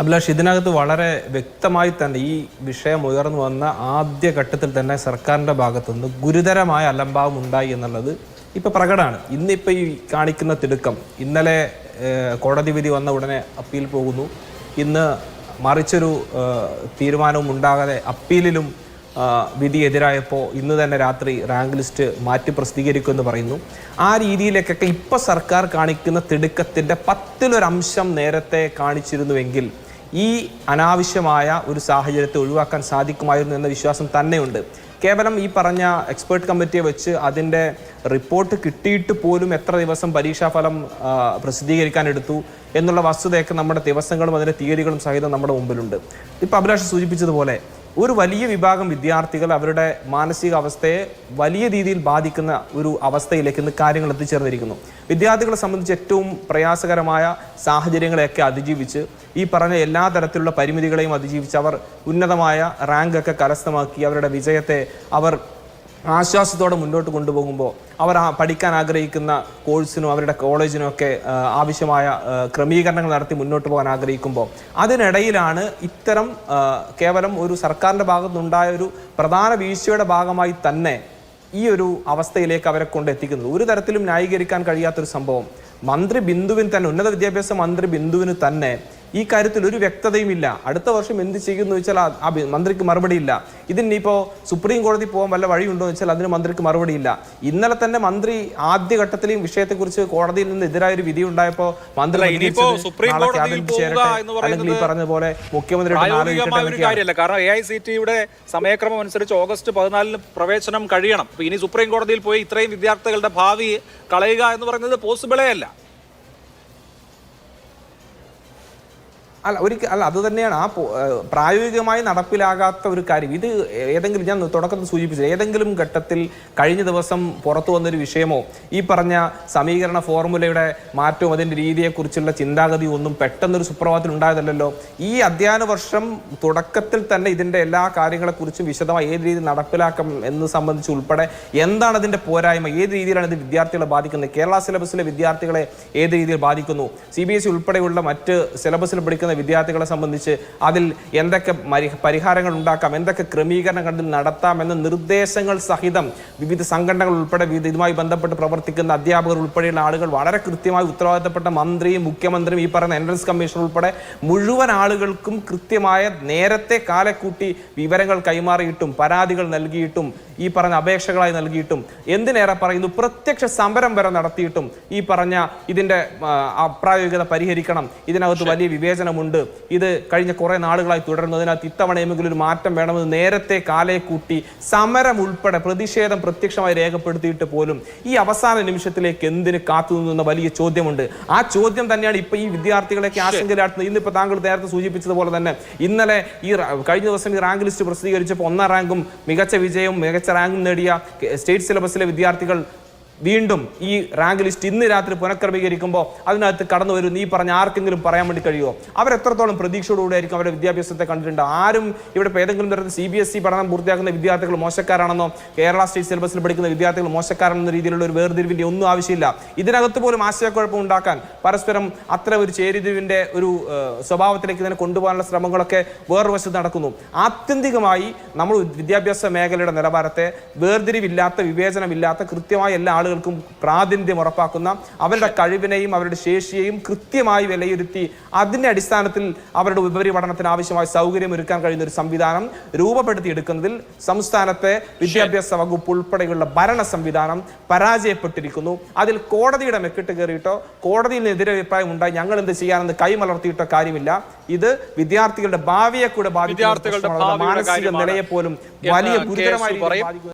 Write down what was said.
അഭിലാഷ്, ഇതിനകത്ത് വളരെ വ്യക്തമായി തന്നെ ഈ വിഷയം ഉയർന്നു വന്ന ആദ്യ ഘട്ടത്തിൽ തന്നെ സർക്കാരിൻ്റെ ഭാഗത്തുനിന്ന് ഗുരുതരമായ അലംഭാവം ഉണ്ടായി എന്നുള്ളത് ഇപ്പോൾ പ്രകടമാണ്. ഇന്നിപ്പോൾ ഈ കാണിക്കുന്ന തിടുക്കം, ഇന്നലെ കോടതി വിധി വന്ന ഉടനെ അപ്പീൽ പോകുന്നു, ഇന്ന് മറിച്ചൊരു തീരുമാനവും ഉണ്ടാകാതെ അപ്പീലിലും വിധി എതിരായപ്പോൾ ഇന്ന് തന്നെ രാത്രി റാങ്ക് ലിസ്റ്റ് മാറ്റി പ്രസിദ്ധീകരിക്കുമെന്ന് പറയുന്നു. ആ രീതിയിലേക്കൊക്കെ ഇപ്പോൾ സർക്കാർ കാണിക്കുന്ന തിടുക്കത്തിൻ്റെ 10% നേരത്തെ കാണിച്ചിരുന്നുവെങ്കിൽ ഈ അനാവശ്യമായ ഒരു സാഹചര്യത്തെ ഒഴിവാക്കാൻ സാധിക്കുമായിരുന്നു എന്ന വിശ്വാസം തന്നെയുണ്ട്. കേവലം ഈ പറഞ്ഞ എക്സ്പേർട്ട് കമ്മിറ്റിയെ വെച്ച് അതിൻ്റെ റിപ്പോർട്ട് കിട്ടിയിട്ട് പോലും എത്ര ദിവസം പരീക്ഷാഫലം പ്രസിദ്ധീകരിക്കാൻ എടുത്തു എന്നുള്ള വസ്തുതയൊക്കെ നമ്മുടെ ദിവസങ്ങളും അതിൻ്റെ തീയതികളും സഹിതം നമ്മുടെ മുമ്പിലുണ്ട്. ഇപ്പോൾ അഭിലാഷ് സൂചിപ്പിച്ചതുപോലെ ഒരു വലിയ വിഭാഗം വിദ്യാർത്ഥികൾ അവരുടെ മാനസികാവസ്ഥയെ വലിയ രീതിയിൽ ബാധിക്കുന്ന ഒരു അവസ്ഥയിലേക്ക് ഇന്ന് കാര്യങ്ങൾ എത്തിച്ചേർന്നിരിക്കുന്നു. വിദ്യാർത്ഥികളെ സംബന്ധിച്ച് ഏറ്റവും പ്രയാസകരമായ സാഹചര്യങ്ങളെയൊക്കെ അതിജീവിച്ച് ഈ പറഞ്ഞ എല്ലാ തരത്തിലുള്ള പരിമിതികളെയും അതിജീവിച്ച് അവർ ഉന്നതമായ റാങ്കൊക്കെ കരസ്ഥമാക്കി അവരുടെ വിജയത്തെ അവർ ആശ്വാസത്തോടെ മുന്നോട്ട് കൊണ്ടുപോകുമ്പോൾ അവർ പഠിക്കാൻ ആഗ്രഹിക്കുന്ന കോഴ്സിനും അവരുടെ കോളേജിനും ഒക്കെ ആവശ്യമായ ക്രമീകരണങ്ങൾ നടത്തി മുന്നോട്ട് പോകാൻ ആഗ്രഹിക്കുമ്പോൾ അതിനിടയിലാണ് ഇത്തരം കേവലം ഒരു സർക്കാരിൻ്റെ ഭാഗത്തുനിന്നുണ്ടായ ഒരു പ്രധാന വീഴ്ചയുടെ ഭാഗമായി തന്നെ ഈ ഒരു അവസ്ഥയിലേക്ക് അവരെ കൊണ്ട് എത്തിക്കുന്നത്. ഒരു തരത്തിലും ന്യായീകരിക്കാൻ കഴിയാത്തൊരു സംഭവം. മന്ത്രി ബിന്ദുവിന് തന്നെ, ഉന്നത വിദ്യാഭ്യാസ മന്ത്രി ബിന്ദുവിന് തന്നെ ഈ കാര്യത്തിൽ ഒരു വ്യക്തതയും ഇല്ല. അടുത്ത വർഷം എന്ത് ചെയ്യുമെന്ന് വെച്ചാൽ ആ മന്ത്രിക്ക് മറുപടിയില്ല. ഇതിനിപ്പോൾ സുപ്രീം കോടതി പോകാൻ വല്ല വഴിയുണ്ടോ എന്ന് വെച്ചാൽ അതിന് മന്ത്രിക്ക് മറുപടിയില്ല. ഇന്നലെ തന്നെ മന്ത്രി ആദ്യഘട്ടത്തിലും വിഷയത്തെക്കുറിച്ച് കോടതിയിൽ നിന്ന് എതിരായൊരു വിധി ഉണ്ടായപ്പോൾ മന്ത്രി അല്ലെങ്കിൽ ഈ പറഞ്ഞ പോലെ മുഖ്യമന്ത്രി കാരണം AICTE സമയക്രമം അനുസരിച്ച് ഓഗസ്റ്റ് 14 പ്രവേശനം കഴിയണം. ഇനി സുപ്രീം കോടതിയിൽ പോയി ഇത്രയും വിദ്യാർത്ഥികളുടെ ഭാവി കളയുക എന്ന് പറയുന്നത് പോസിബിളേ അല്ല. അത് തന്നെയാണ് ആ പ്രായോഗികമായി നടപ്പിലാകാത്ത ഒരു കാര്യം. ഇത് ഏതെങ്കിലും, ഞാൻ തുടക്കത്തിൽ സൂചിപ്പിച്ചത്, ഏതെങ്കിലും ഘട്ടത്തിൽ കഴിഞ്ഞ ദിവസം പുറത്തു വന്നൊരു വിഷയമോ ഈ പറഞ്ഞ സമീകരണ ഫോർമുലയുടെ മാറ്റവും അതിൻ്റെ രീതിയെക്കുറിച്ചുള്ള ചിന്താഗതി ഒന്നും പെട്ടെന്നൊരു സുപ്രഭാതത്തിൽ ഉണ്ടായതല്ലോ. ഈ അധ്യയന വർഷം തുടക്കത്തിൽ തന്നെ ഇതിൻ്റെ എല്ലാ കാര്യങ്ങളെക്കുറിച്ചും വിശദമായി ഏത് രീതിയിൽ നടപ്പിലാക്കാം എന്ന് സംബന്ധിച്ച് ഉൾപ്പെടെ എന്താണ് അതിൻ്റെ പോരായ്മ, ഏത് രീതിയിലാണ് ഇത് വിദ്യാർത്ഥികളെ ബാധിക്കുന്നത്, കേരള സിലബസിലെ വിദ്യാർത്ഥികളെ ഏത് രീതിയിൽ ബാധിക്കുന്നു, CBSE ഉൾപ്പെടെയുള്ള മറ്റ് സിലബസിൽ പഠിക്കുന്ന വിദ്യാർത്ഥികളെ സംബന്ധിച്ച് അതിൽ എന്തൊക്കെ പരിഹാരങ്ങൾ ഉണ്ടാക്കാം, എന്തൊക്കെ ക്രമീകരണങ്ങൾ നടത്താം എന്ന നിർദ്ദേശങ്ങൾ സഹിതം വിവിധ സംഘടനകൾ ഉൾപ്പെടെ ഇതുമായി ബന്ധപ്പെട്ട് പ്രവർത്തിക്കുന്ന അധ്യാപകർ ഉൾപ്പെടെയുള്ള ആളുകൾ വളരെ കൃത്യമായി ഉത്തരവാദിത്തപ്പെട്ട മന്ത്രിയും മുഖ്യമന്ത്രിയും ഈ പറയുന്ന എൻട്രൻസ് കമ്മീഷൻ ഉൾപ്പെടെ മുഴുവൻ ആളുകൾക്കും കൃത്യമായ നേരത്തെ കാലക്കൂട്ടി വിവരങ്ങൾ കൈമാറിയിട്ടും പരാതികൾ നൽകിയിട്ടും ഈ പറഞ്ഞ അപേക്ഷകളായി നൽകിയിട്ടും എന്തിനേറെ പറയുന്നു പ്രത്യക്ഷ സമരം വരെ നടത്തിയിട്ടും ഈ പറഞ്ഞ ഇതിൻ്റെ അപ്രായോഗികത പരിഹരിക്കണം, ഇതിനകത്ത് വലിയ വിവേചനമുണ്ട്, ഇത് കഴിഞ്ഞ കുറെ നാളുകളായി തുടരുന്നു, അതിനകത്ത് ഇത്തവണയെങ്കിലും ഒരു മാറ്റം വേണമെന്ന് നേരത്തെ കാലയെ കൂട്ടി സമരം ഉൾപ്പെടെ പ്രതിഷേധം പ്രത്യക്ഷമായി രേഖപ്പെടുത്തിയിട്ട് പോലും ഈ അവസാന നിമിഷത്തിലേക്ക് എന്തിന് കാത്തുനിന്ന വലിയ ചോദ്യമുണ്ട്. ആ ചോദ്യം തന്നെയാണ് ഇപ്പൊ ഈ വിദ്യാർത്ഥികളെയൊക്കെ ആശങ്കയിലാട്ടുന്നത്. ഇന്നിപ്പോ താങ്കൾ നേരത്തെ സൂചിപ്പിച്ചതുപോലെ തന്നെ ഇന്നലെ ഈ കഴിഞ്ഞ ദിവസം ഈ റാങ്ക് ലിസ്റ്റ് പ്രസിദ്ധീകരിച്ചപ്പോൾ 1ാം റാങ്കും മികച്ച വിജയവും മികച്ച റാങ്കും നേടിയ സ്റ്റേറ്റ് സിലബസിലെ വിദ്യാർത്ഥികൾ വീണ്ടും ഈ റാങ്ക് ലിസ്റ്റ് ഇന്ന് രാത്രി പുനഃക്രമീകരിക്കുമ്പോൾ അതിനകത്ത് കടന്നു വരും നീ പറഞ്ഞ ആർക്കെങ്കിലും പറയാൻ വേണ്ടി കഴിയുമോ? അവരെത്രത്തോളം പ്രതീക്ഷയോടുകൂടി ആയിരിക്കും അവരുടെ വിദ്യാഭ്യാസത്തെ കണ്ടിട്ടുണ്ട്? ആരും ഇവിടെ ഏതെങ്കിലും തരത്തിൽ CBSE പഠനം പൂർത്തിയാക്കുന്ന വിദ്യാർത്ഥികൾ മോശക്കാരാണെന്നോ കേരള സ്റ്റേറ്റ് സിലബസിൽ പഠിക്കുന്ന വിദ്യാർത്ഥികൾ മോശക്കാരാണെന്ന രീതിയിലുള്ള ഒരു വേർതിരിവിൻ്റെ ഒന്നും ആവശ്യമില്ല. ഇതിനകത്ത് പോലും ആശയക്കുഴപ്പം ഉണ്ടാക്കാൻ പരസ്പരം അത്ര ഒരു ചേരിതിരിവിൻ്റെ ഒരു സ്വഭാവത്തിലേക്ക് ഇതിനെ കൊണ്ടുപോകാനുള്ള ശ്രമങ്ങളൊക്കെ വേറൊരു വശത്ത് നടക്കുന്നു. ആത്യന്തികമായി നമ്മൾ വിദ്യാഭ്യാസ മേഖലയുടെ നിലവാരത്തെ വേർതിരിവില്ലാത്ത, വിവേചനമില്ലാത്ത, കൃത്യമായ എല്ലാ ആളുകൾക്കും പ്രാതിനിധ്യം ഉറപ്പാക്കുന്ന, അവരുടെ കഴിവിനെയും അവരുടെ ശേഷിയെയും കൃത്യമായി വിലയിരുത്തി അതിന്റെ അടിസ്ഥാനത്തിൽ അവരുടെ ഉപരിപഠനത്തിന് ആവശ്യമായ സൗകര്യം ഒരുക്കാൻ കഴിയുന്ന ഒരു സംവിധാനം രൂപപ്പെടുത്തിയെടുക്കുന്നതിൽ സംസ്ഥാനത്തെ വിദ്യാഭ്യാസ വകുപ്പ് ഉൾപ്പെടെയുള്ള ഭരണ സംവിധാനം പരാജയപ്പെട്ടിരിക്കുന്നു. അതിൽ കോടതിയുടെ മെക്കിട്ട് കയറിയിട്ടോ കോടതിയിൽ നിന്ന് എതിരഭിപ്രായം ഉണ്ടായി ഞങ്ങൾ എന്ത് ചെയ്യാനെന്ന് കൈമലർത്തിയിട്ടോ കാര്യമില്ല. ഇത് വിദ്യാർത്ഥികളുടെ ഭാവിയെ കൂടെ ബാധിക്കുന്ന മാനസിക നിലയെ പോലും വലിയ ഗുരുതരമായി